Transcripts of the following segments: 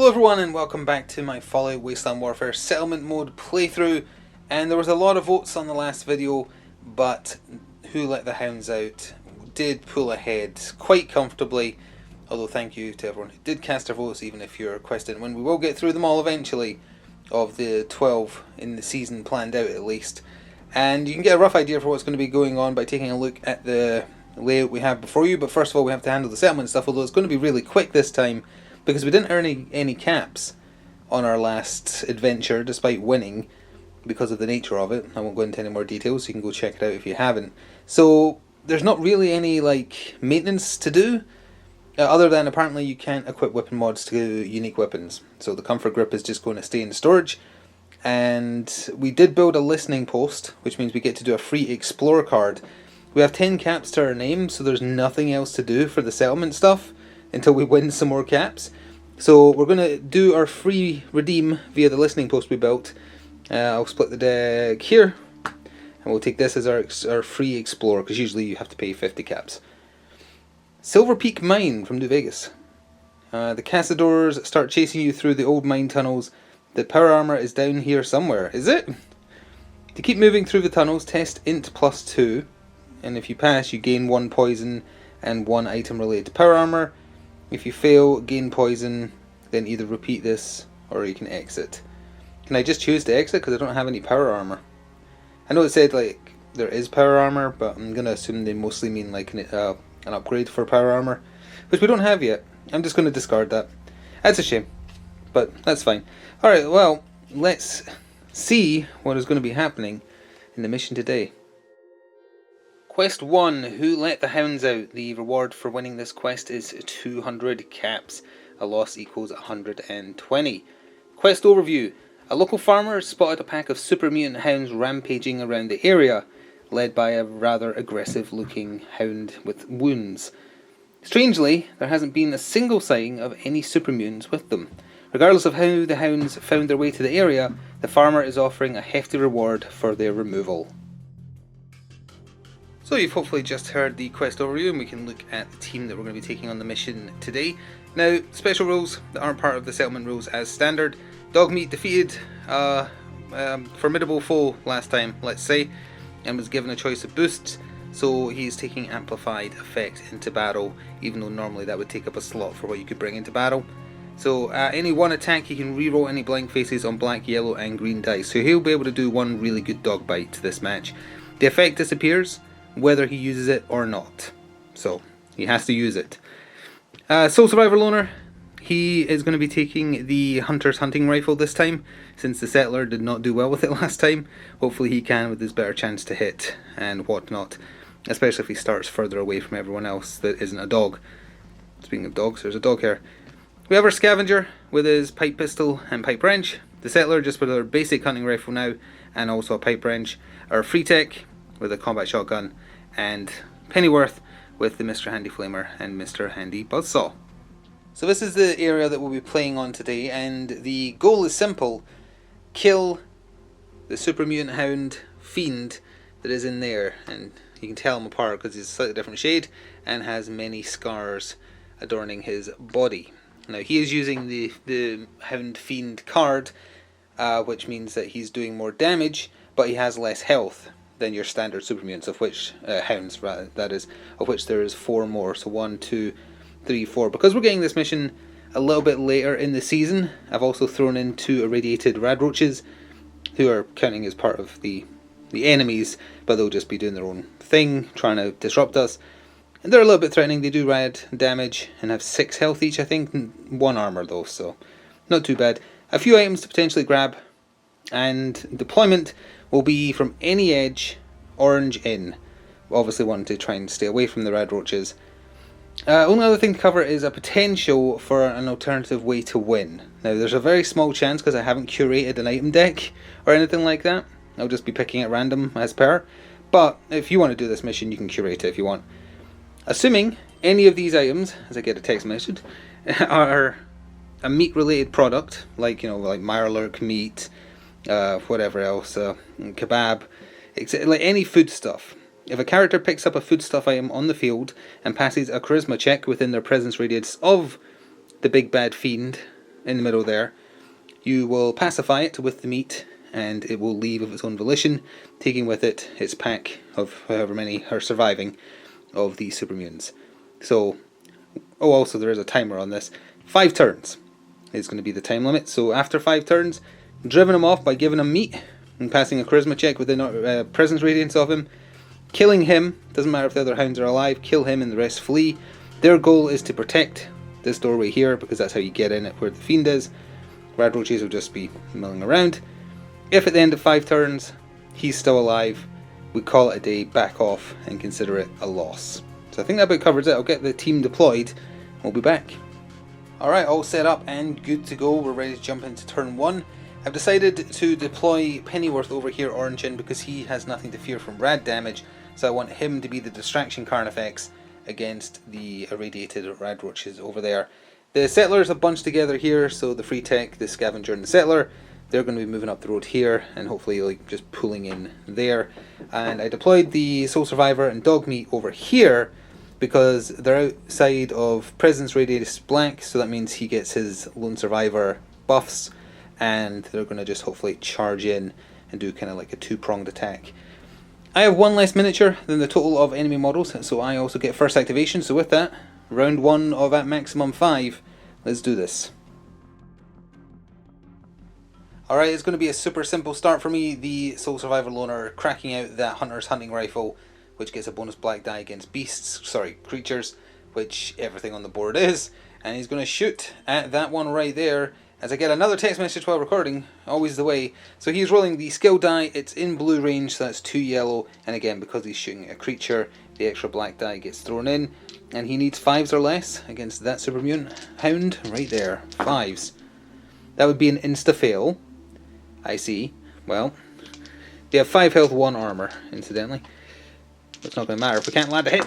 Hello everyone and welcome back to my Fallout Wasteland Warfare Settlement Mode playthrough. And there was a lot of votes on the last video, but Who Let the Hounds Out did pull ahead quite comfortably. Although thank you to everyone who did cast their votes, even if your quest didn't win. We will get through them all eventually, of the 12 in the season planned out at least. And you can get a rough idea for what's going to be going on by taking a look at the layout we have before you. But first of all, we have to handle the settlement stuff, although it's going to be really quick this time, because we didn't earn any caps on our last adventure, despite winning, because of the nature of it. I won't go into any more details, so you can go check it out if you haven't. So there's not really any maintenance to do, other than apparently you can't equip weapon mods to unique weapons. So the comfort grip is just going to stay in storage. And we did build a listening post, which means we get to do a free explorer card. We have 10 caps to our name, so there's nothing else to do for the settlement stuff until we win some more caps. So we're going to do our free redeem via the listening post we built. I'll split the deck here, and we'll take this as our free explorer, because usually you have to pay 50 caps. Silver Peak Mine from New Vegas. The Cazadors start chasing you through the old mine tunnels. The power armor is down here somewhere. Is it? To keep moving through the tunnels, test int +2, and if you pass you gain 1 poison and 1 item related to power armor. If you fail, gain poison, then either repeat this or you can exit. Can I just choose to exit because I don't have any power armor? I know it said there is power armor, but I'm going to assume they mostly mean an upgrade for power armor, which we don't have yet. I'm just going to discard that. That's a shame, but that's fine. Alright, well, let's see what is going to be happening in the mission today. Quest 1, Who Let the Hounds Out. The reward for winning this quest is 200 caps. A loss equals 120. Quest overview. A local farmer spotted a pack of super mutant hounds rampaging around the area, led by a rather aggressive looking hound with wounds. Strangely, there hasn't been a single sighting of any super mutants with them. Regardless of how the hounds found their way to the area, the farmer is offering a hefty reward for their removal. So you've hopefully just heard the quest overview, and we can look at the team that we're going to be taking on the mission today. Now, special rules that aren't part of the settlement rules as standard. Dogmeat defeated a formidable foe last time, let's say, and was given a choice of boosts, so he's taking amplified effect into battle, even though normally that would take up a slot for what you could bring into battle. So any one attack he can reroll any blank faces on black, yellow and green dice, so he'll be able to do one really good dog bite this match. The effect disappears whether he uses it or not, so he has to use it. Soul Survivor Loner, he is going to be taking the Hunter's Hunting Rifle this time, since the Settler did not do well with it last time. Hopefully he can with his better chance to hit and whatnot, especially if he starts further away from everyone else that isn't a dog. Speaking of dogs, there's a dog here. We have our Scavenger with his pipe pistol and pipe wrench. The Settler just with our basic hunting rifle now, and also a pipe wrench. Our Free Tech with a combat shotgun, and Pennyworth with the Mr. Handy Flamer and Mr. Handy Buzzsaw. So this is the area that we'll be playing on today, and the goal is simple. Kill the super mutant hound fiend that is in there, and you can tell him apart because he's a slightly different shade and has many scars adorning his body. Now he is using the hound fiend card, which means that he's doing more damage, but he has less health than your standard super mutants, of which hounds rather, that is, of which there is 4 more. So 1, 2, 3, 4. Because we're getting this mission a little bit later in the season, I've also thrown in 2 irradiated radroaches, who are counting as part of the enemies, but they'll just be doing their own thing, trying to disrupt us. And they're a little bit threatening. They do rad damage and have 6 health each, I think, and 1 armor though, so not too bad. A few items to potentially grab, and deployment will be from any edge, orange in. Obviously wanting to try and stay away from the red roaches. Only other thing to cover is a potential for an alternative way to win. Now there's a very small chance because I haven't curated an item deck or anything like that. I'll just be picking at random as per. But if you want to do this mission, you can curate it if you want. Assuming any of these items, as I get a text message, are a meat related product, like Mirelurk meat, whatever else, kebab, like any food stuff. If a character picks up a foodstuff item on the field and passes a charisma check within their presence radius of the big bad fiend, in the middle there, you will pacify it with the meat, and it will leave of its own volition, taking with it its pack of however many are surviving of these super mutants. So, oh, also there is a timer on this. 5 turns is going to be the time limit. So after 5 turns, driven him off by giving him meat and passing a charisma check within presence radiance of him, killing him. Doesn't matter if the other hounds are alive. Kill him and the rest flee. Their goal is to protect this doorway here, because that's how you get in it where the fiend is. Rad roaches will just be milling around. If at the end of 5 turns he's still alive, we call it a day, back off, and consider it a loss. So I think that about covers it. I'll get the team deployed. We'll be back. Alright, all set up and good to go. We're ready to jump into turn 1. I've decided to deploy Pennyworth over here, Origin, because he has nothing to fear from rad damage. So I want him to be the distraction Carnifex against the irradiated rad roaches over there. The settlers have bunched together here, so the free tech, the scavenger and the settler, they're going to be moving up the road here and hopefully like just pulling in there. And I deployed the soul survivor and dog meat over here because they're outside of presence radius black, so that means he gets his lone survivor buffs, and they're going to just hopefully charge in and do kind of like a 2-pronged attack. I have 1 less miniature than the total of enemy models, so I also get first activation. So with that, round 1 of at maximum 5, let's do this. Alright, it's going to be a super simple start for me. The Soul Survivor Loner cracking out that Hunter's Hunting Rifle, which gets a bonus black die against creatures, which everything on the board is. And he's going to shoot at that one right there, as I get another text message while recording, always the way. So he's rolling the skill die, it's in blue range, so that's 2 yellow, and again, because he's shooting at a creature, the extra black die gets thrown in, and he needs 5s or less against that super mutant hound right there. 5s. That would be an insta-fail, I see. Well, they have 5 health, 1 armor, incidentally. It's not going to matter if we can't land a hit.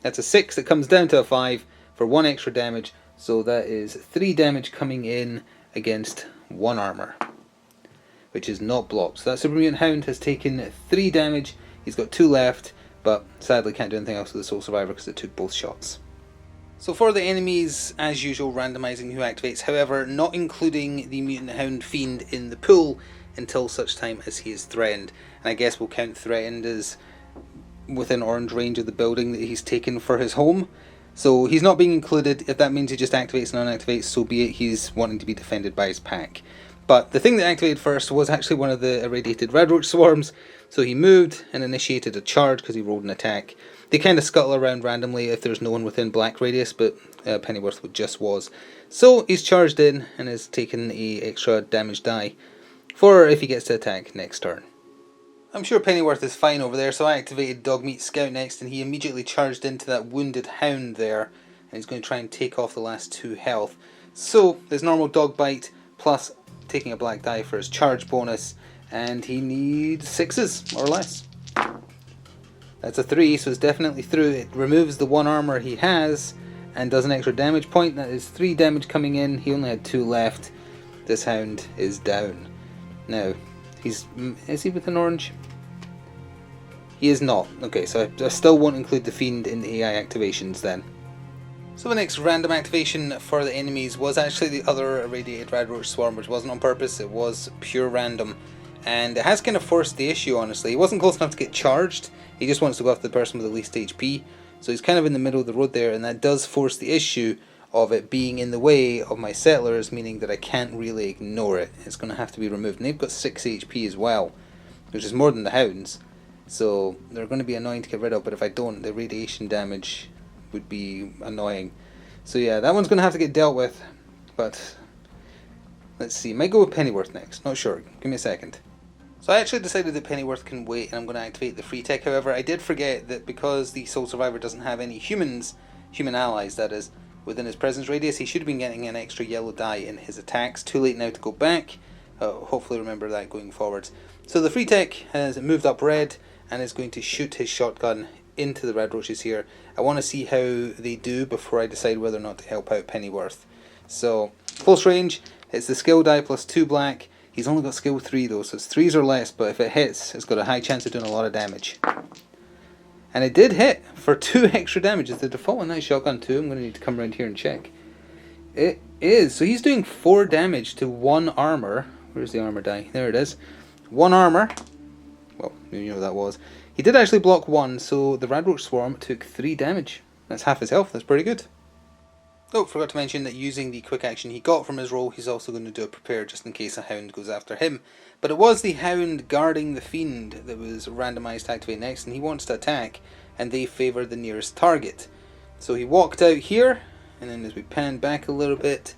That's a 6, it comes down to a 5 for 1 extra damage. So that is 3 damage coming in against 1 armor, which is not blocked. So that Super Mutant Hound has taken 3 damage. He's got 2 left, but sadly can't do anything else with the Soul Survivor because it took both shots. So for the enemies, as usual, randomizing who activates. However, not including the Mutant Hound Fiend in the pool until such time as he is threatened. And I guess we'll count threatened as within orange range of the building that he's taken for his home. So he's not being included. If that means he just activates and unactivates, so be it. He's wanting to be defended by his pack. But the thing that activated first was actually one of the irradiated red roach swarms. So he moved and initiated a charge because he rolled an attack. They kind of scuttle around randomly if there's no one within black radius, but Pennyworth just was. So he's charged in and has taken a extra damage die for if he gets to attack next turn. I'm sure Pennyworth is fine over there, so I activated Dogmeat Scout next, and he immediately charged into that wounded hound there, and he's going to try and take off the last 2 health. So there's normal dog bite, plus taking a black die for his charge bonus, and he needs 6s or less. That's a 3, so it's definitely through. It removes the 1 armor he has, and does an extra damage point. That is 3 damage coming in. He only had 2 left. This hound is down. Now, is he with an orange? He is not. Okay, so I still won't include the Fiend in the AI activations then. So the next random activation for the enemies was actually the other irradiated Red Roach Swarm, which wasn't on purpose, it was pure random. And it has kind of forced the issue, honestly. He wasn't close enough to get charged, he just wants to go after the person with the least HP. So he's kind of in the middle of the road there, and that does force the issue of it being in the way of my settlers, meaning that I can't really ignore it. It's going to have to be removed. And they've got 6 HP as well, which is more than the hounds. So they're going to be annoying to get rid of, but if I don't, the radiation damage would be annoying. So yeah, that one's going to have to get dealt with, but let's see. Might go with Pennyworth next, not sure. Give me a second. So I actually decided that Pennyworth can wait, and I'm going to activate the free tech. However, I did forget that because the Soul Survivor doesn't have any humans, human allies that is, within his presence radius, he should have been getting an extra yellow die in his attacks. Too late now to go back. Hopefully remember that going forwards. So the free tech has moved up red and is going to shoot his shotgun into the red roaches here. I want to see how they do before I decide whether or not to help out Pennyworth. So close range, it's the skill die plus 2 black. He's only got skill 3 though, so it's 3s or less, but if it hits, it's got a high chance of doing a lot of damage. And it did hit for 2 extra damage. It's the default on that shotgun too. I'm going to need to come around here and check. It is. So he's doing 4 damage to 1 armor. Where's the armor die? There it is. 1 armor. Well, you know what that was. He did actually block 1, so the Radroach Swarm took 3 damage. That's half his health. That's pretty good. Oh, forgot to mention that using the quick action he got from his roll, he's also going to do a prepare just in case a hound goes after him. But it was the hound guarding the fiend that was randomized to activate next, and he wants to attack, and they favour the nearest target. So he walked out here, and then as we panned back a little bit,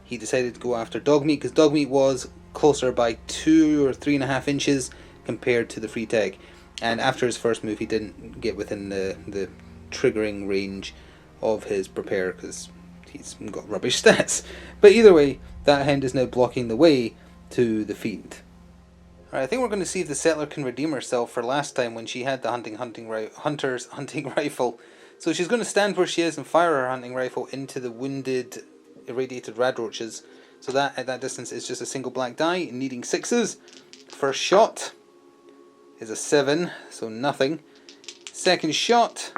he decided to go after Dogmeat, because Dogmeat was closer by 2 or 3.5 inches compared to the free tag. And after his first move, he didn't get within the triggering range of his prepare, because he's got rubbish stats. But either way, that hound is now blocking the way to the fiend. Alright, I think we're going to see if the settler can redeem herself for last time when she had the hunter's hunting rifle. So she's going to stand where she is and fire her hunting rifle into the wounded, irradiated radroaches. So that at that distance is just a single black die, needing 6s. First shot is a 7, so nothing. Second shot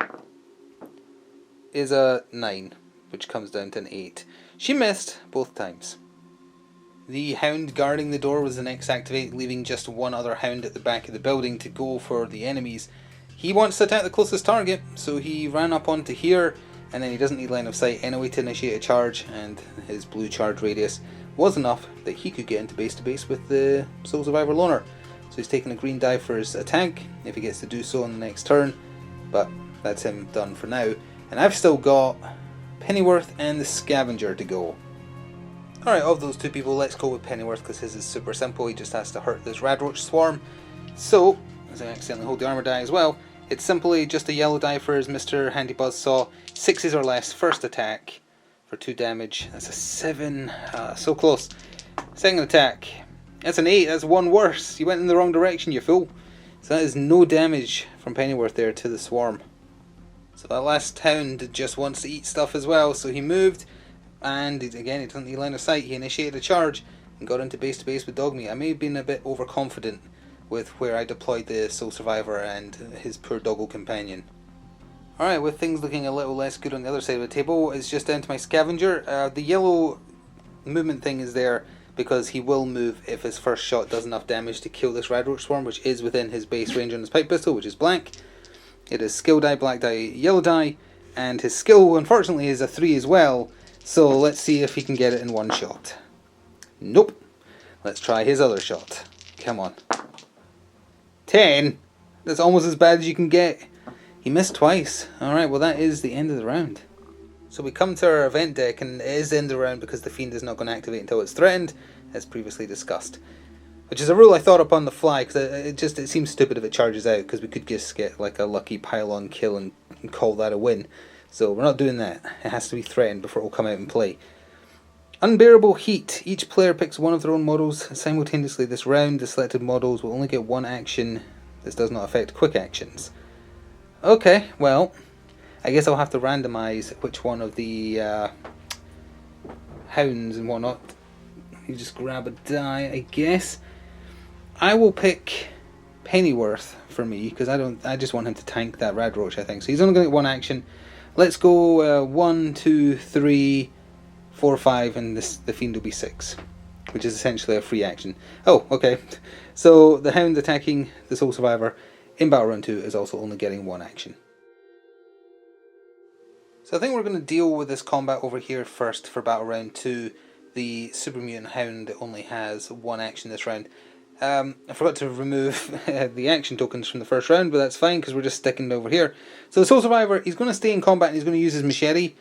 is a 9, which comes down to an 8. She missed both times. The hound guarding the door was the next activate, leaving just one other hound at the back of the building to go for the enemies. He wants to attack the closest target, so he ran up onto here, and then he doesn't need line of sight anyway to initiate a charge, and his blue charge radius was enough that he could get into base to base with the Soul Survivor Loner. So he's taking a green die for his attack, if he gets to do so on the next turn, but that's him done for now. And I've still got Pennyworth and the Scavenger to go. Alright, of those two people, let's go with Pennyworth because his is super simple. He just has to hurt this Radroach Swarm. So, as I accidentally hold the armor die as well, it's simply just a yellow die for his Mr. Handy Buzzsaw. 6s or less, first attack for 2 damage. That's a 7. So close. Second attack. That's an 8. That's 1 worse. You went in the wrong direction, you fool. So that is no damage from Pennyworth there to the Swarm. So that last hound just wants to eat stuff as well, so he moved, and again, he doesn't need line of sight. He initiated a charge and got into base to base with Dogmeat. I may have been a bit overconfident with where I deployed the Soul Survivor and his poor doggo companion. Alright, with things looking a little less good on the other side of the table, it's just down to my Scavenger. The yellow movement thing is there because he will move if his first shot does enough damage to kill this Radroach Swarm, which is within his base range on his pipe pistol, which is black. It is skill die, black die, yellow die, and his skill, unfortunately, is a 3 as well, so let's see if he can get it in one shot. Nope. Let's try his other shot. Come on. 10? That's almost as bad as you can get. He missed twice. Alright, well that is the end of the round. So we come to our event deck, and it is the end of the round because the Fiend is not going to activate until it's threatened, as previously discussed. Which is a rule I thought up on the fly, because it seems stupid if it charges out, because we could just get like a lucky pylon kill and call that a win. So we're not doing that. It has to be threatened before it will come out and play. Unbearable Heat. Each player picks one of their own models simultaneously this round. The selected models will only get 1 action. This does not affect quick actions. Okay, well, I guess I'll have to randomise which one of the hounds and whatnot. You just grab a die, I guess. I will pick Pennyworth for me because I just want him to tank that Radroach, I think. So he's only going to get 1 action. Let's go 1, 2, 3, 4, 5, and the Fiend will be 6, which is essentially a free action. Oh, okay. So the hound attacking the Soul Survivor in Battle Round 2 is also only getting 1 action. So I think we're going to deal with this combat over here first for Battle Round 2. The Super Mutant Hound only has 1 action this round. I forgot to remove the action tokens from the first round, but that's fine because we're just sticking over here. So the Soul Survivor, he's going to stay in combat and he's going to use his machete,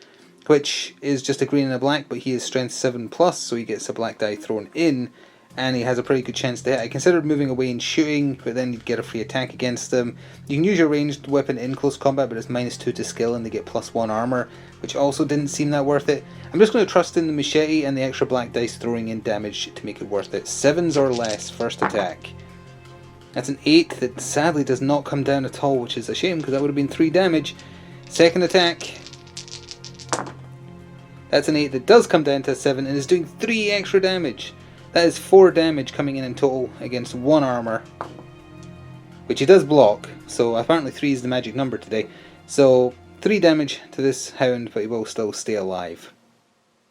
which is just a green and a black, but he is strength 7+, so he gets a black die thrown in, and he has a pretty good chance to hit. I considered moving away and shooting, but then you'd get a free attack against them. You can use your ranged weapon in close combat, but it's -2 to skill and they get +1 armor, which also didn't seem that worth it. I'm just going to trust in the machete and the extra black dice throwing in damage to make it worth it. 7s or less, first attack. That's an 8 that sadly does not come down at all, which is a shame because that would have been 3 damage. Second attack. That's an 8 that does come down to a 7 and is doing 3 extra damage. That is 4 damage coming in total against 1 armor, which he does block, so apparently 3 is the magic number today. So 3 damage to this hound, but he will still stay alive.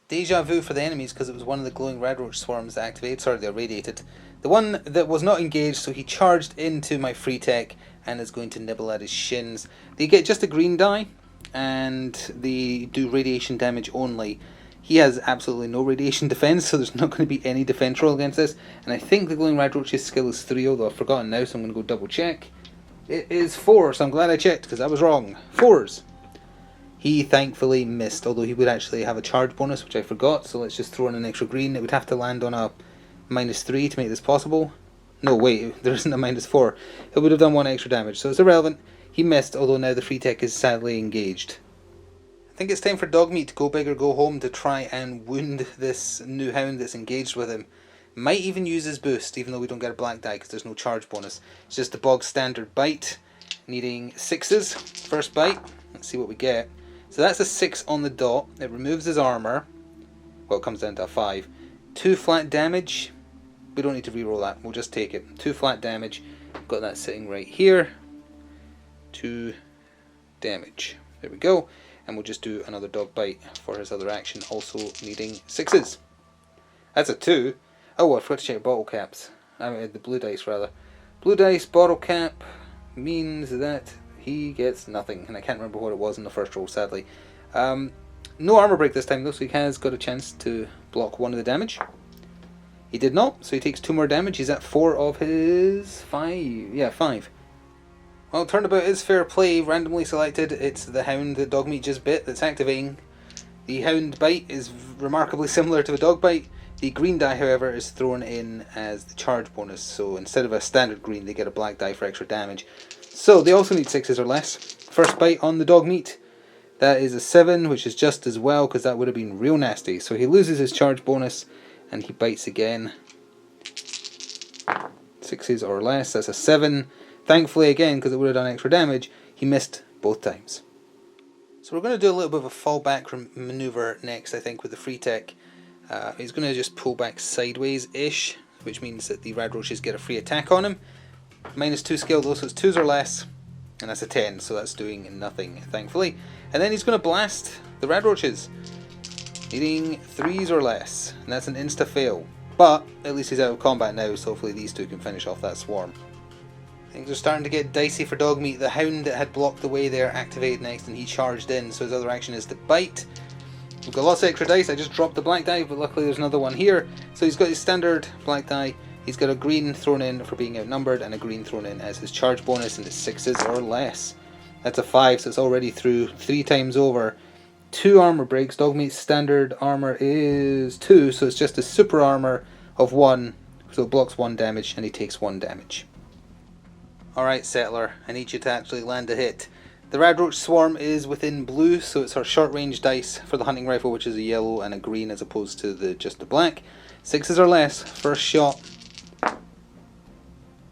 Deja vu for the enemies because it was one of the glowing red roach swarms that activated, sorry, they irradiated. The one that was not engaged, so he charged into my free tech and is going to nibble at his shins. They get just a green die and they do radiation damage only. He has absolutely no radiation defense, so there's not going to be any defense roll against this. And I think the glowing red roach's skill is 3, although I've forgotten now, so I'm going to go double check. It is 4, so I'm glad I checked because I was wrong. 4s. He thankfully missed, although he would actually have a charge bonus, which I forgot, so let's just throw in an extra green. It would have to land on a -3 to make this possible. No, wait, there isn't a -4. It would have done 1 extra damage, so it's irrelevant. He missed, although now the free tech is sadly engaged. I think it's time for Dogmeat to go big or go home to try and wound this new hound that's engaged with him. Might even use his boost, even though we don't get a black die because there's no charge bonus. It's just the bog standard bite, needing 6s. First bite, let's see what we get. So that's a 6 on the dot. It removes his armor. Well, it comes down to a 5. 2 flat damage. We don't need to reroll that. We'll just take it. 2 flat damage. Got that sitting right here. 2 damage. There we go. And we'll just do another dog bite for his other action, also needing 6s. That's a 2. Oh, I forgot to check bottle caps. I mean, the blue dice rather. Blue dice, bottle cap means that he gets nothing, and I can't remember what it was in the first roll, sadly. No armor break this time though, so he has got a chance to block 1 of the damage. He did not, so he takes 2 more damage. He's at 4 of his 5. Yeah, 5. Well, turnabout is fair play. Randomly selected. It's the hound that Dogmeat just bit that's activating. The hound bite is remarkably similar to the dog bite. The green die, however, is thrown in as the charge bonus, so instead of a standard green, they get a black die for extra damage. So they also need 6s or less. First bite on the Dogmeat. That is a 7, which is just as well, because that would have been real nasty. So he loses his charge bonus, and he bites again. 6s or less, that's a 7. Thankfully, again, because it would have done extra damage, he missed both times. So we're going to do a little bit of a fallback maneuver next, I think, with the free tech. He's going to just pull back sideways-ish, which means that the red roaches get a free attack on him. -2 skill though, so it's 2s or less, and that's a 10, so that's doing nothing, thankfully. And then he's going to blast the red roaches, needing 3s or less, and that's an insta-fail. But at least he's out of combat now, so hopefully these two can finish off that swarm. Things are starting to get dicey for Dogmeat. The hound that had blocked the way there activated next, and he charged in, so his other action is to bite. We've got lots of extra dice. I just dropped the black die, but luckily there's another one here. So he's got his standard black die. He's got a green thrown in for being outnumbered, and a green thrown in as his charge bonus, and it's 6s or less. That's a 5, so it's already through 3 times over. 2 armor breaks. Dogmeat's standard armor is 2, so it's just a super armor of 1, so it blocks 1 damage, and he takes 1 damage. Alright, Settler, I need you to actually land a hit. The red roach swarm is within blue, so it's our short range dice for the hunting rifle, which is a yellow and a green as opposed to just the black. 6s or less, first shot.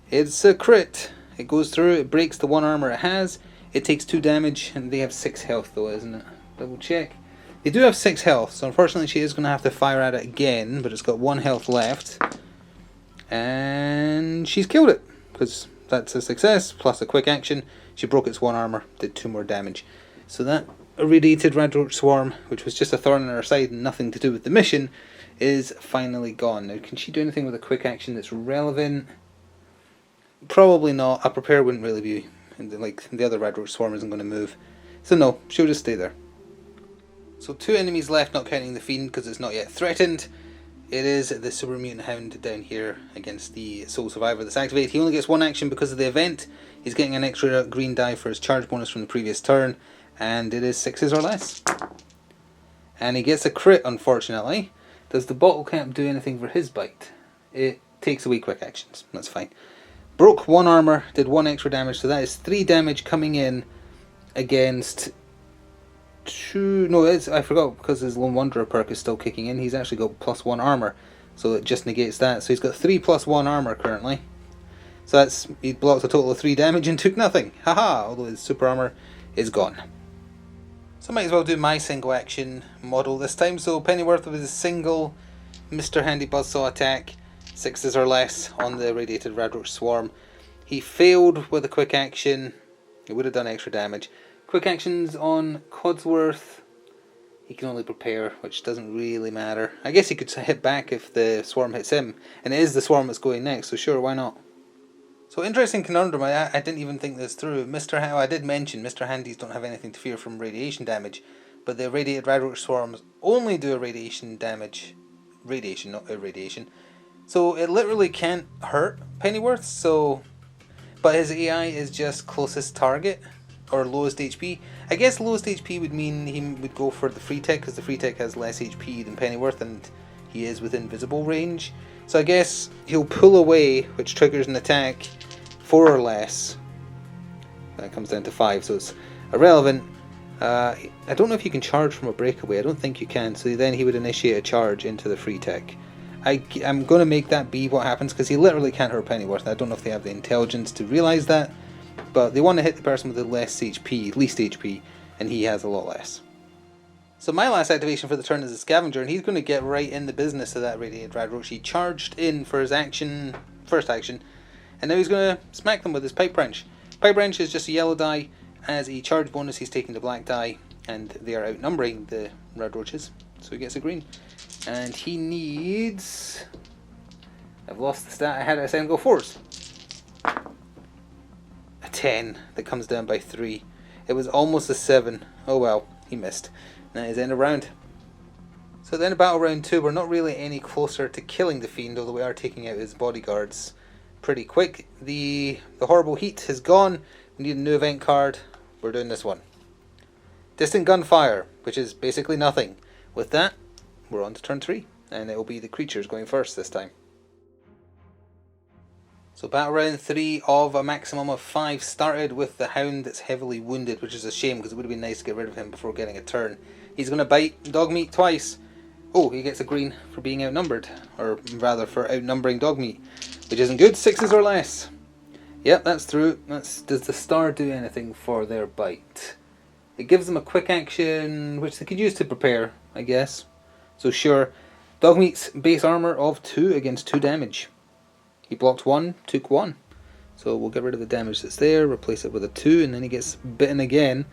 It's a crit. It goes through, it breaks the 1 armor it has. It takes 2 damage, and they have 6 health though, isn't it? Double check. They do have 6 health, so unfortunately she is going to have to fire at it again, but it's got 1 health left. And she's killed it, because that's a success, plus a quick action. She broke its 1 armor, did 2 more damage. So that irradiated red roach swarm, which was just a thorn in her side and nothing to do with the mission, is finally gone. Now, can she do anything with a quick action that's relevant? Probably not. A prepare wouldn't really be, like, the other red roach swarm isn't going to move. So no, she'll just stay there. So 2 enemies left, not counting the fiend because it's not yet threatened. It is the super mutant hound down here against the sole survivor that's activated. He only gets 1 action because of the event. He's getting an extra green die for his charge bonus from the previous turn, and it is 6s or less. And he gets a crit, unfortunately. Does the bottle cap do anything for his bite? It takes away quick actions. That's fine. Broke 1 armor, did 1 extra damage, so that is 3 damage coming in against 2... No, I forgot, because his Lone Wanderer perk is still kicking in. He's actually got +1 armor, so it just negates that. So he's got 3 + 1 armor currently. So that's, he blocked a total of 3 damage and took nothing. Haha, although his super armor is gone. So I might as well do my single action model this time. So Pennyworth with his single Mr. Handy Buzzsaw attack, 6s or less on the irradiated red roach swarm. He failed with a quick action. He would have done extra damage. Quick actions on Codsworth. he can only prepare, which doesn't really matter. I guess he could hit back if the swarm hits him, and it is the swarm that's going next, so sure, why not? So interesting conundrum, I didn't even think this through. I did mention Mr. Handies don't have anything to fear from radiation damage, but the radiated radroach swarms only do a radiation damage. Radiation, not irradiation. So it literally can't hurt Pennyworth, but his AI is just closest target, or lowest HP. I guess lowest HP would mean he would go for the free tech, because the free tech has less HP than Pennyworth, and he is within visible range. So I guess he'll pull away, which triggers an attack 4 or less. That comes down to 5, so it's irrelevant. I don't know if you can charge from a breakaway. I don't think you can. So then he would initiate a charge into the free tech. I'm going to make that be what happens, because he literally can't hurt Pennyworth. I don't know if they have the intelligence to realise that, but they want to hit the person with the least HP, and he has a lot less. So my last activation for the turn is a scavenger, and he's going to get right in the business of that radiated radroach. He charged in for his first action, and now he's going to smack them with his pipe wrench. Pipe wrench is just a yellow die. As a charge bonus, he's taking the black die, and they are outnumbering the radroaches, so he gets a green. And he needs... I've lost the stat I had a second ago. 4s. A 10 that comes down by 3. It was almost a 7. Oh well, he missed. That is end of round. So then battle round 2, we're not really any closer to killing the fiend, although we are taking out his bodyguards pretty quick. The horrible heat has gone. We need a new event card. We're doing this one. Distant gunfire, which is basically nothing. With that, we're on to turn 3, and it will be the creatures going first this time. So battle round 3 of a maximum of 5 started with the hound that's heavily wounded, which is a shame because it would have been nice to get rid of him before getting a turn. He's going to bite Dogmeat twice. Oh, he gets a green for being outnumbered, or rather for outnumbering Dogmeat, which isn't good. 6s or less. Yep, that's through. Does the star do anything for their bite? It gives them a quick action, which they could use to prepare, I guess. So sure, Dogmeat's base armor of 2 against 2 damage. He blocked 1, took 1. So we'll get rid of the damage that's there, replace it with a 2, and then he gets bitten again.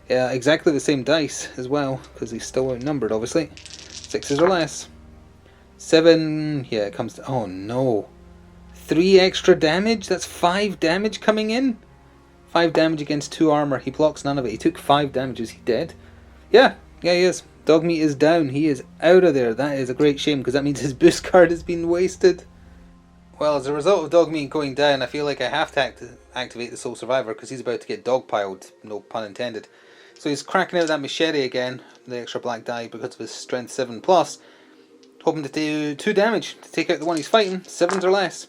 Exactly the same dice as well, because he's still outnumbered, obviously. 6s or less. 7, yeah, it comes to... Oh no. 3 extra damage? That's 5 damage coming in? 5 damage against 2 armor. He blocks none of it. He took 5 damage. Is he dead? Yeah, he is. Dogmeat is down. He is out of there. That is a great shame, because that means his boost card has been wasted. Well, as a result of Dogmeat going down, I feel like I have to activate the Sole Survivor, because he's about to get dogpiled. No pun intended. So he's cracking out that machete again, the extra black die, because of his strength 7+. Hoping to do 2 damage to take out the one he's fighting. 7s or less.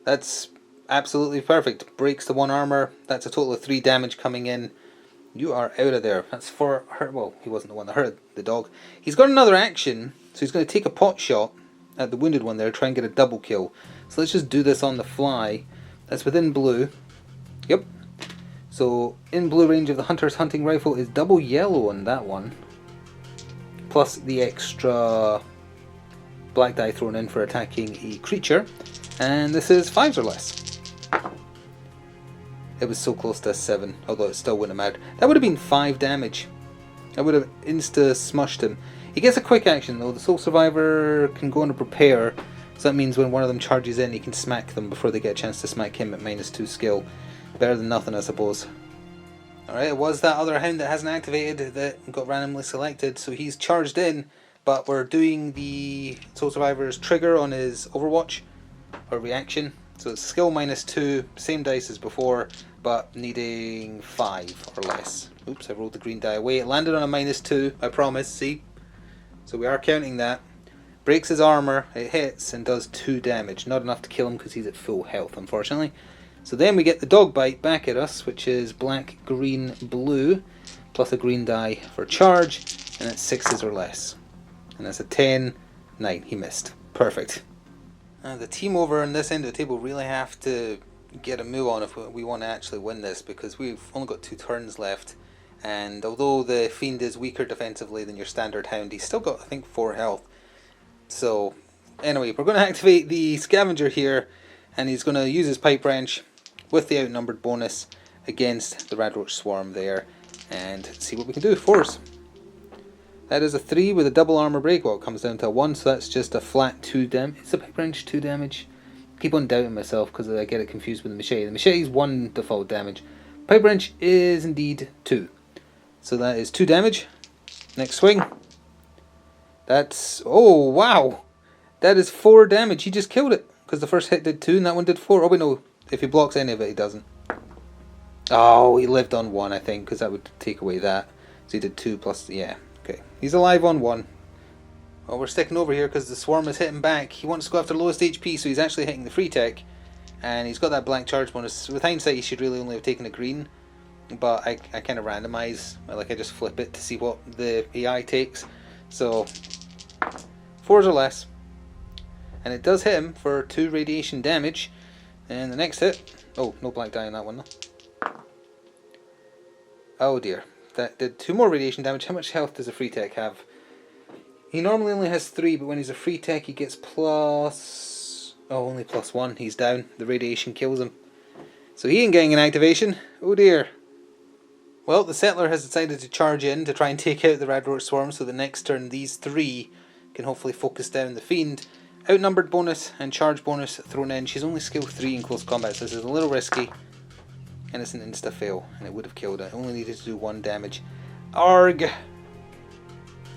That's absolutely perfect. Breaks the 1 armor. That's a total of 3 damage coming in. You are out of there. That's for her. Well, he wasn't the one that hurt the dog. He's got another action, so he's going to take a pot shot at the wounded one there, try and get a double kill. So let's just do this on the fly. That's within blue. Yep. So in blue range of the hunter's hunting rifle is double yellow on that one. Plus the extra black die thrown in for attacking a creature. And this is 5s or less. It was so close to a 7, although it still wouldn't have mattered. That would have been 5 damage. I would have insta-smushed him. He gets a quick action though. The Sole Survivor can go on a prepare. So that means when one of them charges in, he can smack them before they get a chance to smack him at -2 skill. Better than nothing, I suppose. Alright, it was that other hound that hasn't activated that got randomly selected. So he's charged in, but we're doing the Sole Survivor's trigger on his Overwatch, or reaction. So it's skill -2, same dice as before, but needing 5 or less. Oops, I rolled the green die away. It landed on a -2, I promise, see? So we are counting that. Breaks his armor, it hits, and does 2 damage. Not enough to kill him because he's at full health, unfortunately. So then we get the dog bite back at us, which is black, green, blue, plus a green die for charge, and it's 6s or less. And that's a 10, 9, he missed. Perfect. The team over on this end of the table really have to get a move on if we want to actually win this, because we've only got 2 turns left, and although the Fiend is weaker defensively than your standard Hound, he's still got, I think, 4 health. So anyway, we're going to activate the Scavenger here, and he's going to use his Pipe Wrench with the outnumbered bonus against the Radroach Swarm there, and see what we can do. 4s. That is a 3 with a double armor break. Well, it comes down to a 1, so that's just a flat 2 damage. It's a pipe wrench 2 damage. I keep on doubting myself because I get it confused with the machete. The machete is 1 default damage. Pipe wrench is indeed 2. So that is 2 damage. Next swing. That's... oh, wow! That is 4 damage. He just killed it. Because the first hit did 2 and that one did 4. Oh, wait, no. If he blocks any of it, he doesn't. Oh, he lived on 1, I think, because that would take away that. So he did 2 plus... yeah. Okay. He's alive on 1. Well, we're sticking over here because the swarm is hitting back. He wants to go after lowest HP, so he's actually hitting the free tech. And he's got that black charge bonus. With hindsight, he should really only have taken a green. But I kind of randomise. Like, I just flip it to see what the AI takes. So, 4s or less. And it does hit him for 2 radiation damage. And the next hit... oh, no black die on that one though. Oh dear. That did 2 more radiation damage. How much health does a free tech have? He normally only has 3, but when he's a free tech he gets plus... oh, only plus 1. He's down. The radiation kills him. So he ain't getting an activation. Oh dear. Well, the settler has decided to charge in to try and take out the Radroach Swarm, so the next turn these 3 can hopefully focus down the Fiend. Outnumbered bonus and charge bonus thrown in. She's only skill 3 in close combat, so this is a little risky. And it's an insta-fail, and it would have killed it. Only needed to do 1 damage. Arg!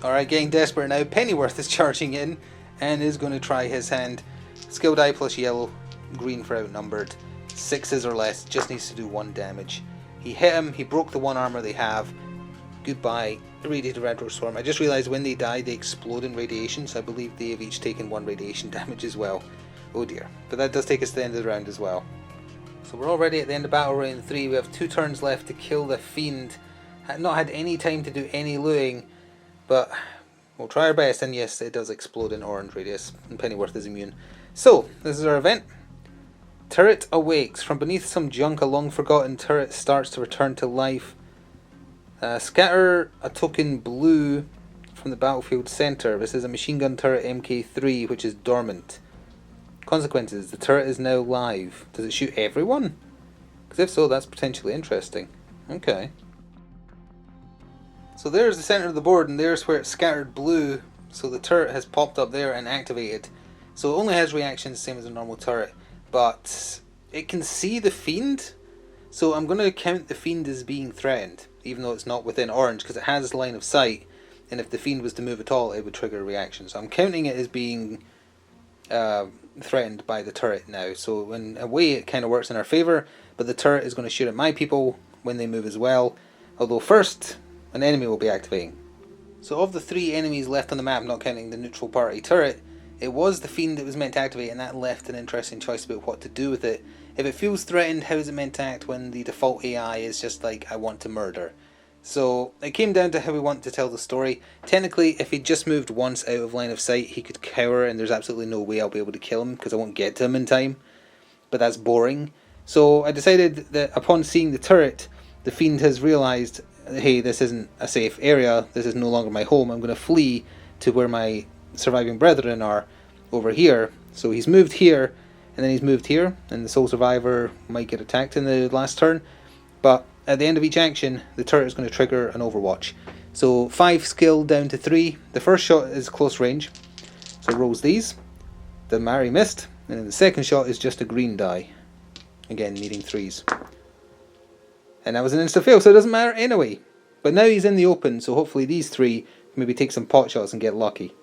Alright, getting desperate now. Pennyworth is charging in, and is going to try his hand. Skill die plus yellow, green for outnumbered. 6s or less, just needs to do 1 damage. He hit him, he broke the 1 armor they have. Goodbye, irradiated Radroach Swarm. I just realised when they die, they explode in radiation, so I believe they have each taken 1 radiation damage as well. Oh dear. But that does take us to the end of the round as well. So we're already at the end of battle round 3. We have 2 turns left to kill the Fiend. Had not had any time to do any looting, but we'll try our best, and yes, it does explode in orange radius, and Pennyworth is immune. So, this is our event. Turret awakes. From beneath some junk, a long-forgotten turret starts to return to life. Scatter a token blue from the battlefield center. This is a machine gun turret MK3, which is dormant. Consequences. The turret is now live. Does it shoot everyone? Because if so, that's potentially interesting. Okay. So there's the center of the board, and there's where it's scattered blue. So the turret has popped up there and activated. So it only has reactions the same as a normal turret. But it can see the Fiend. So I'm going to count the Fiend as being threatened, even though it's not within orange, because it has line of sight. And if the Fiend was to move at all, it would trigger a reaction. So I'm counting it as being threatened by the turret now. So in a way it kind of works in our favour, but the turret is going to shoot at my people when they move as well. Although first, an enemy will be activating. So of the 3 enemies left on the map, not counting the neutral party turret, it was the Fiend that was meant to activate, and that left an interesting choice about what to do with it. If it feels threatened, how is it meant to act when the default AI is just like, I want to murder? So it came down to how we want to tell the story. Technically, if he just moved once out of line of sight, he could cower, and there's absolutely no way I'll be able to kill him because I won't get to him in time. But that's boring. So I decided that upon seeing the turret, the Fiend has realised, hey, this isn't a safe area, this is no longer my home, I'm going to flee to where my surviving brethren are, over here. So he's moved here, and then he's moved here, and the sole survivor might get attacked in the last turn. But at the end of each action, the turret is going to trigger an overwatch. So 5 skill down to 3. The first shot is close range, so it rolls these. The Mary missed, and then the second shot is just a green die. Again, needing 3s. And that was an insta-fail, so it doesn't matter anyway. But now he's in the open, so hopefully these 3 maybe take some pot shots and get lucky.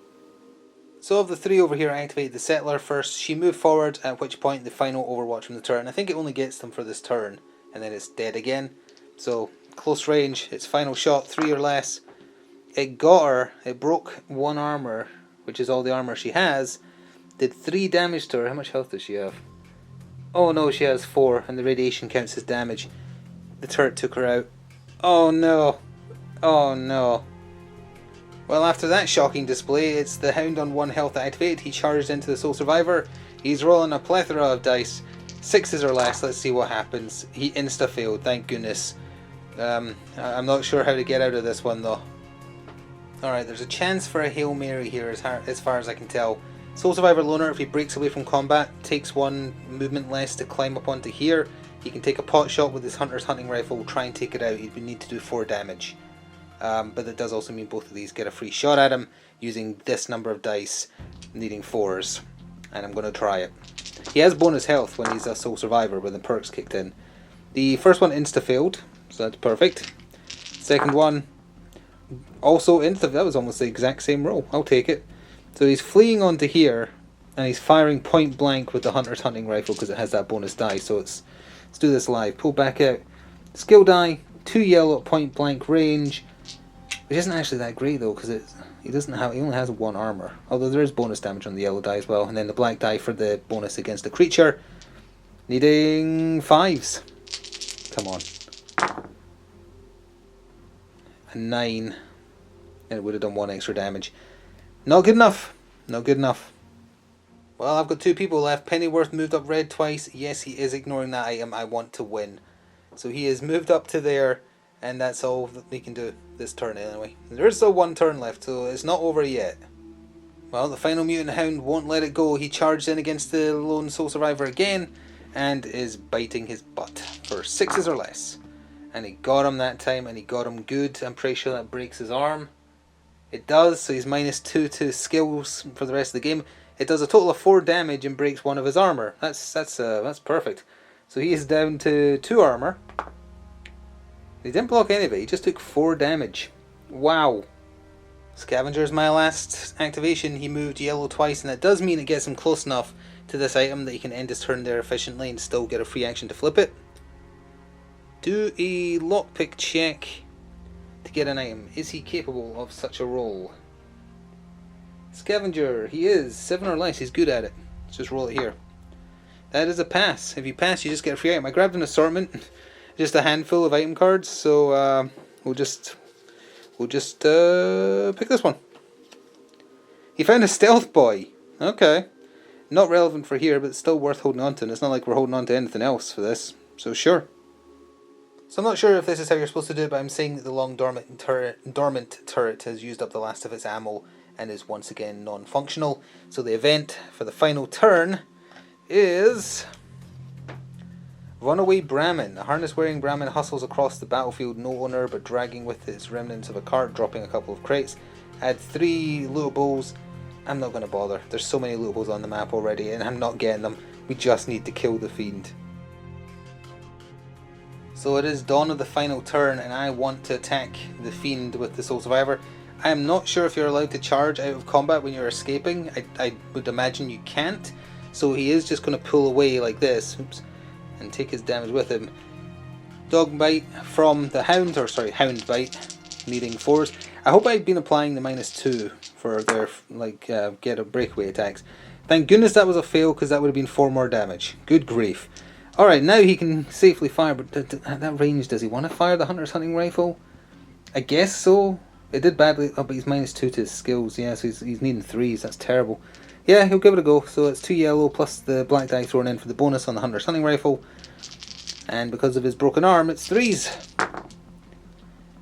So of the 3 over here, I activated the settler first. She moved forward, at which point the final overwatch from the turret. And I think it only gets them for this turn, and then it's dead again. So close range, its final shot, 3 or less. It got her, it broke 1 armor, which is all the armor she has. Did 3 damage to her. How much health does she have? Oh no, she has 4, and the radiation counts as damage. The turret took her out. Oh no. Oh no. Well, after that shocking display, it's the Hound on 1 health that activated. He charged into the sole survivor. He's rolling a plethora of dice. 6s or less. Let's see what happens. He insta-failed, thank goodness. I'm not sure how to get out of this one though. Alright, there's a chance for a Hail Mary here as far as I can tell. Sole survivor loner, if he breaks away from combat, takes 1 movement less to climb up onto here. He can take a pot shot with his hunter's hunting rifle, try and take it out. He'd need to do 4 damage. but it does also mean both of these get a free shot at him using this number of dice, needing 4s. And I'm going to try it. He has bonus health when he's a sole survivor when the perks kicked in. The first one insta-failed, so that's perfect. Second one, also insta, that was almost the exact same roll. I'll take it. So he's fleeing onto here, and he's firing point blank with the Hunter's hunting rifle because it has that bonus die. So let's do this live. Pull back out. Skill die, 2 yellow at point blank range, which isn't actually that great though because he only has 1 armor. Although there is bonus damage on the yellow die as well, and then the black die for the bonus against the creature. Needing 5s. Come on. A 9, and it would have done 1 extra damage. Not good enough. Not good enough. Well, I've got 2 people left. Pennyworth moved up red twice. Yes, he is ignoring that item. I want to win. So he has moved up to there, and that's all that we can do this turn anyway. There is still 1 turn left, so it's not over yet. Well, the final mutant hound won't let it go. He charged in against the lone sole survivor again, and is biting his butt for 6s or less. And he got him that time, and he got him good. I'm pretty sure that breaks his arm. It does, so he's -2 to skills for the rest of the game. It does a total of 4 damage and breaks 1 of his armor. That's perfect. So he is down to 2 armor. He didn't block any of it, he just took 4 damage. Wow. Scavenger's my last activation. He moved yellow twice, and that does mean it gets him close enough to this item that he can end his turn there efficiently and still get a free action to flip it. Do a lockpick check to get an item. Is he capable of such a roll? Scavenger, he is. 7 or less, he's good at it. Let's just roll it here. That is a pass. If you pass, you just get a free item. I grabbed an assortment, just a handful of item cards, so we'll just pick this one. He found a stealth boy. Okay. Not relevant for here, but it's still worth holding on to, and it's not like we're holding on to anything else for this, so sure. So I'm not sure if this is how you're supposed to do it, but I'm saying that the long dormant turret has used up the last of its ammo and is once again non-functional. So the event for the final turn is Runaway Brahmin. A harness-wearing Brahmin hustles across the battlefield, no owner, but dragging with its remnants of a cart, dropping a couple of crates. Add 3 lootables. I'm not going to bother. There's so many lootables on the map already, and I'm not getting them. We just need to kill the fiend. So it is dawn of the final turn, and I want to attack the fiend with the sole survivor. I am not sure if you're allowed to charge out of combat when you're escaping. I would imagine you can't. So he is just going to pull away like this. Oops. And take his damage with him. Dog bite from the hound, or sorry, hound bite, needing 4s. I hope I've been applying the -2 for their get a breakaway attacks. Thank goodness that was a fail, because that would have been 4 more damage. Good grief. Alright, now he can safely fire, but at that range, does he want to fire the Hunter's hunting rifle? I guess so. It did badly, but he's -2 to his skills. Yeah, so he's needing 3s. That's terrible. Yeah, he'll give it a go. So it's 2 yellow plus the black die thrown in for the bonus on the Hunter's hunting rifle. And because of his broken arm, it's 3s.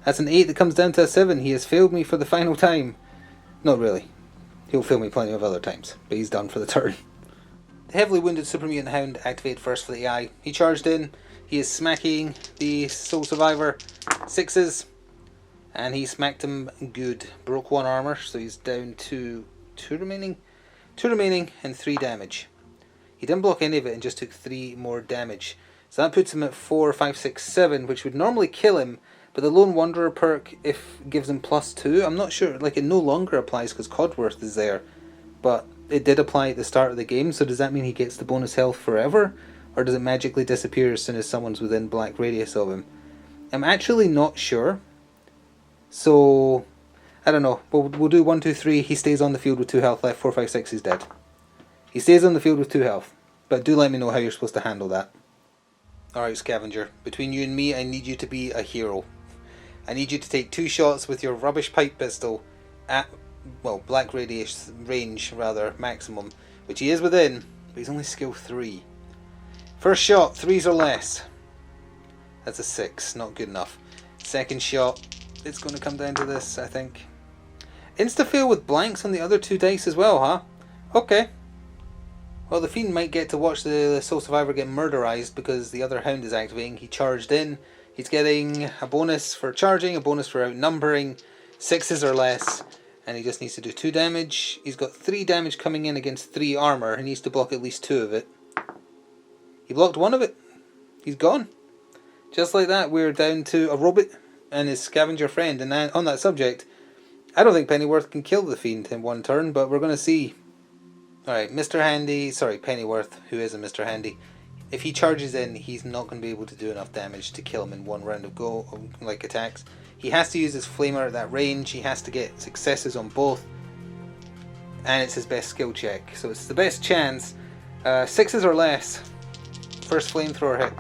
That's an 8 that comes down to a 7. He has failed me for the final time. Not really. He'll fail me plenty of other times, but he's done for the turn. The heavily wounded Super Mutant Hound activated first for the AI. He charged in. He is smacking the sole survivor 6s. And he smacked him good. Broke 1 armor, so he's down to 2 remaining. 2 remaining and 3 damage. He didn't block any of it and just took 3 more damage. So that puts him at 4, 5, 6, 7, which would normally kill him. But the Lone Wanderer perk gives him +2. I'm not sure, like it no longer applies because Codworth is there. But it did apply at the start of the game, so does that mean he gets the bonus health forever? Or does it magically disappear as soon as someone's within black radius of him? I'm actually not sure. So, I don't know. We'll do 1, 2, 3. He stays on the field with 2 health left. 4, 5, 6, he's dead. He stays on the field with 2 health. But do let me know how you're supposed to handle that. Alright, Scavenger. Between you and me, I need you to be a hero. I need you to take 2 shots with your rubbish pipe pistol at, well, black radius range, rather, maximum. Which he is within, but he's only skill 3. First shot, 3s or less. That's a 6, not good enough. Second shot, it's going to come down to this, I think. Insta-fail with blanks on the other 2 dice as well, huh? Okay. Well, the Fiend might get to watch the sole survivor get murderized because the other hound is activating. He charged in. He's getting a bonus for charging, a bonus for outnumbering, 6s or less, and he just needs to do 2 damage. He's got 3 damage coming in against 3 armor. He needs to block at least 2 of it. He blocked 1 of it. He's gone. Just like that, we're down to a robot and his scavenger friend. And on that subject, I don't think Pennyworth can kill the Fiend in 1 turn, but we're going to see. Alright, Pennyworth, who isn't Mr. Handy, if he charges in, he's not going to be able to do enough damage to kill him in 1 round of attacks. He has to use his flamer at that range, he has to get successes on both, and it's his best skill check. So it's the best chance. 6s or less. First flamethrower hit.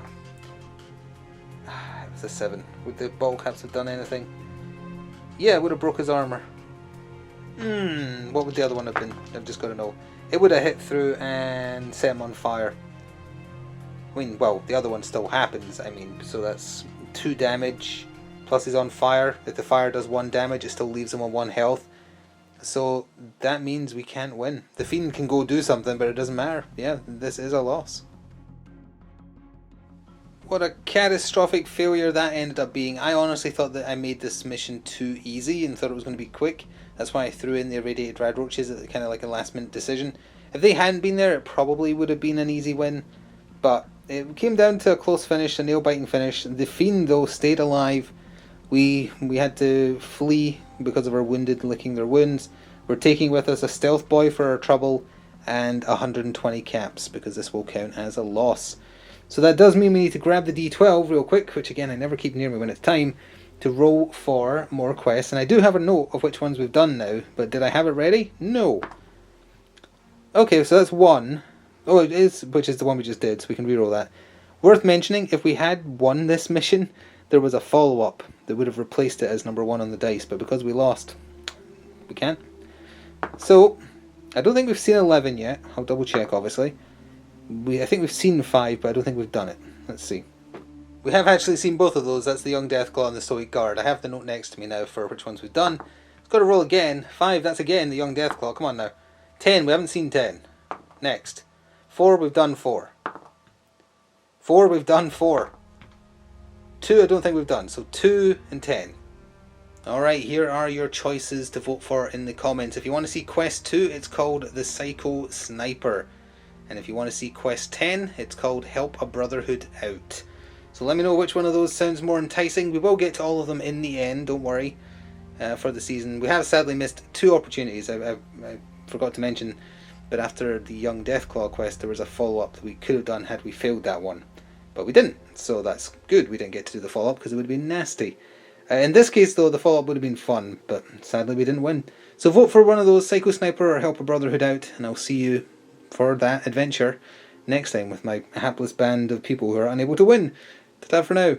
It was a 7. Would the bottle caps have done anything? Yeah, it would have broke his armor. What would the other one have been? I've just got to know. It would have hit through and set him on fire. I mean, well, the other one still happens. I mean, so that's 2 damage. Plus he's on fire. If the fire does 1 damage, it still leaves him on 1 health. So that means we can't win. The Fiend can go do something, but it doesn't matter. Yeah, this is a loss. What a catastrophic failure that ended up being. I honestly thought that I made this mission too easy and thought it was going to be quick. That's why I threw in the irradiated radroaches at kind of like a last minute decision. If they hadn't been there, it probably would have been an easy win. But it came down to a close finish, a nail-biting finish. The Fiend, though, stayed alive. We had to flee because of our wounded licking their wounds. We're taking with us a stealth boy for our trouble and 120 caps because this will count as a loss. So that does mean we need to grab the D12 real quick, which again I never keep near me when it's time, to roll for more quests. And I do have a note of which ones we've done now, but did I have it ready? No. Okay, so that's 1. Oh, it is, which is the one we just did, so we can reroll that. Worth mentioning, if we had won this mission, there was a follow-up that would have replaced it as number 1 on the dice, but because we lost, we can't. So, I don't think we've seen 11 yet. I'll double check, obviously. I think we've seen 5, but I don't think we've done it. Let's see. We have actually seen both of those. That's the Young Deathclaw and the Stoic Guard. I have the note next to me now for which ones we've done. It's got to roll again. 5, that's again the Young Deathclaw. Come on now. 10, we haven't seen 10. Next. 4, we've done 4. 4, we've done 4. 2, I don't think we've done. So 2 and 10. Alright, here are your choices to vote for in the comments. If you want to see Quest 2, it's called The Psycho Sniper. And if you want to see Quest 10, it's called Help a Brotherhood Out. So let me know which one of those sounds more enticing. We will get to all of them in the end, don't worry, for the season. We have sadly missed 2 opportunities. I forgot to mention, but after the Young Deathclaw quest, there was a follow-up that we could have done had we failed that one. But we didn't, so that's good. We didn't get to do the follow-up because it would have been nasty. In this case, though, the follow-up would have been fun, but sadly we didn't win. So vote for one of those, Psycho Sniper or Help a Brotherhood Out, and I'll see you for that adventure next time with my hapless band of people who are unable to win. Ta-ta for now.